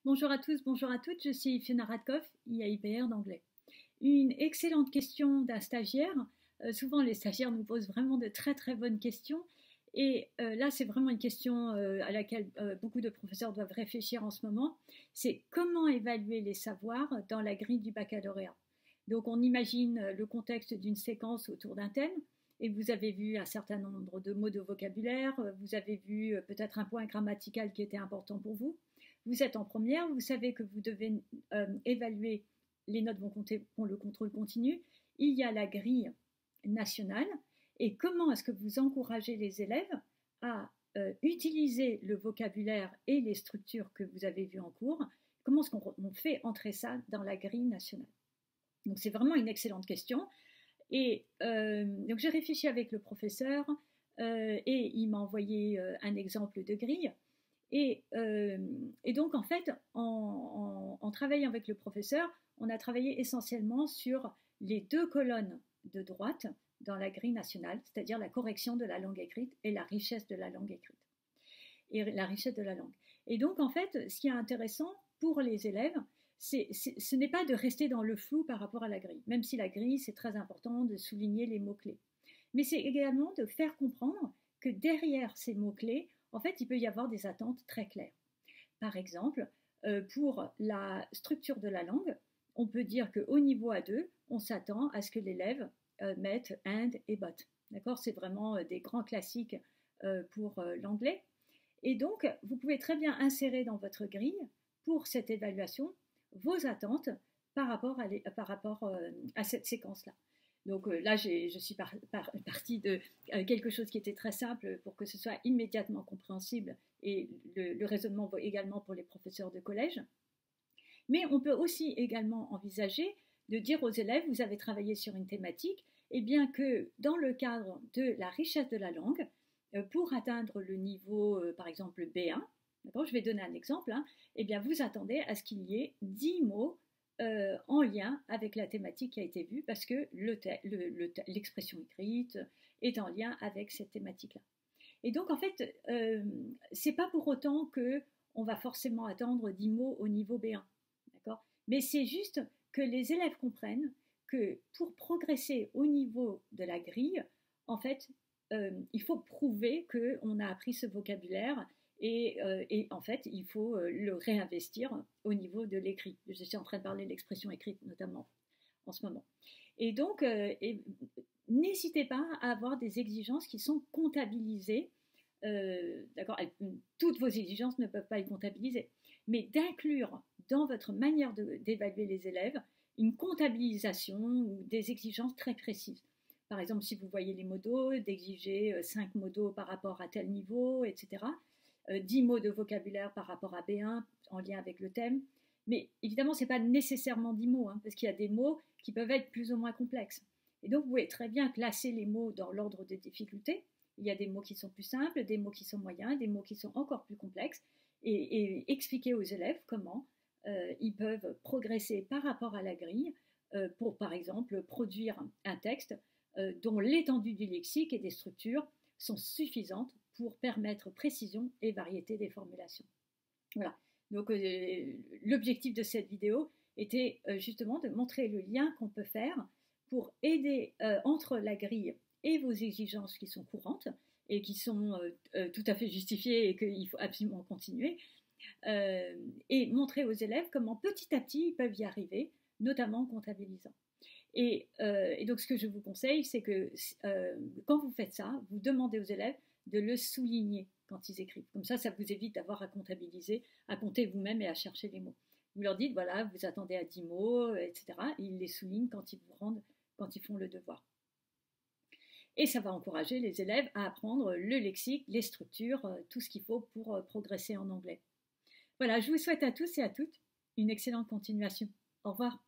Bonjour à tous, bonjour à toutes, je suis Fiona Radkoff, IAIPR d'anglais. Une excellente question d'un stagiaire. Souvent les stagiaires nous posent vraiment de très très bonnes questions et là c'est vraiment une question à laquelle beaucoup de professeurs doivent réfléchir en ce moment. C'est comment évaluer les savoirs dans la grille du baccalauréat. Donc on imagine le contexte d'une séquence autour d'un thème et vous avez vu un certain nombre de mots de vocabulaire, vous avez vu peut-être un point grammatical qui était important pour vous. Vous êtes en première, vous savez que vous devez évaluer, les notes vont compter pour le contrôle continu. Il y a la grille nationale et comment est-ce que vous encouragez les élèves à utiliser le vocabulaire et les structures que vous avez vues en cours. Comment est-ce qu'on fait entrer ça dans la grille nationale? Donc c'est vraiment une excellente question. Et donc j'ai réfléchi avec le professeur et il m'a envoyé un exemple de grille. Et donc, en fait, en travaillant avec le professeur, on a travaillé essentiellement sur les deux colonnes de droite dans la grille nationale, c'est-à-dire la correction de la langue écrite et la richesse de la langue écrite. Et la richesse de la langue. Et donc, en fait, ce qui est intéressant pour les élèves, ce n'est pas de rester dans le flou par rapport à la grille, même si la grille, c'est très important de souligner les mots-clés. Mais c'est également de faire comprendre que derrière ces mots-clés, en fait, il peut y avoir des attentes très claires. Par exemple, pour la structure de la langue, on peut dire qu'au niveau A2, on s'attend à ce que l'élève mette and et but. D'accord? C'est vraiment des grands classiques pour l'anglais. Et donc, vous pouvez très bien insérer dans votre grille, pour cette évaluation, vos attentes par rapport à cette séquence-là. Donc là, je suis partie de quelque chose qui était très simple pour que ce soit immédiatement compréhensible et le raisonnement vaut également pour les professeurs de collège. Mais on peut aussi également envisager de dire aux élèves, vous avez travaillé sur une thématique, et bien que dans le cadre de la richesse de la langue, pour atteindre le niveau, par exemple, B1, je vais donner un exemple, et bien vous attendez à ce qu'il y ait 10 mots en lien avec la thématique qui a été vue parce que l'expression écrite est en lien avec cette thématique-là. Et donc, en fait, c'est pas pour autant qu'on va forcément attendre 10 mots au niveau B1, d'accord? Mais c'est juste que les élèves comprennent que pour progresser au niveau de la grille, en fait, il faut prouver qu'on a appris ce vocabulaire et en fait, il faut le réinvestir au niveau de l'écrit. Je suis en train de parler de l'expression écrite notamment en ce moment. Et donc, n'hésitez pas à avoir des exigences qui sont comptabilisées. D'accord, toutes vos exigences ne peuvent pas être comptabilisées, mais d'inclure dans votre manière d'évaluer les élèves une comptabilisation ou des exigences très précises. Par exemple, si vous voyez les modos, d'exiger 5 modos par rapport à tel niveau, etc. 10 mots de vocabulaire par rapport à B1 en lien avec le thème. Mais évidemment, ce n'est pas nécessairement 10 mots, parce qu'il y a des mots qui peuvent être plus ou moins complexes. Et donc, vous pouvez très bien classer les mots dans l'ordre de difficulté. Il y a des mots qui sont plus simples, des mots qui sont moyens, des mots qui sont encore plus complexes, et expliquer aux élèves comment ils peuvent progresser par rapport à la grille pour, par exemple, produire un texte dont l'étendue du lexique et des structures sont suffisantes pour permettre précision et variété des formulations. Voilà. Donc, l'objectif de cette vidéo était justement de montrer le lien qu'on peut faire pour aider entre la grille et vos exigences qui sont courantes et qui sont tout à fait justifiées et qu'il faut absolument continuer, et montrer aux élèves comment petit à petit ils peuvent y arriver, notamment en comptabilisant. Et donc, ce que je vous conseille, c'est que quand vous faites ça, vous demandez aux élèves de le souligner quand ils écrivent. Comme ça vous évite d'avoir à comptabiliser, à compter vous-même et à chercher les mots. Vous leur dites, voilà, vous attendez à 10 mots, etc. Ils les soulignent quand ils vous rendent, quand ils font le devoir. Et ça va encourager les élèves à apprendre le lexique, les structures, tout ce qu'il faut pour progresser en anglais. Voilà, je vous souhaite à tous et à toutes une excellente continuation. Au revoir.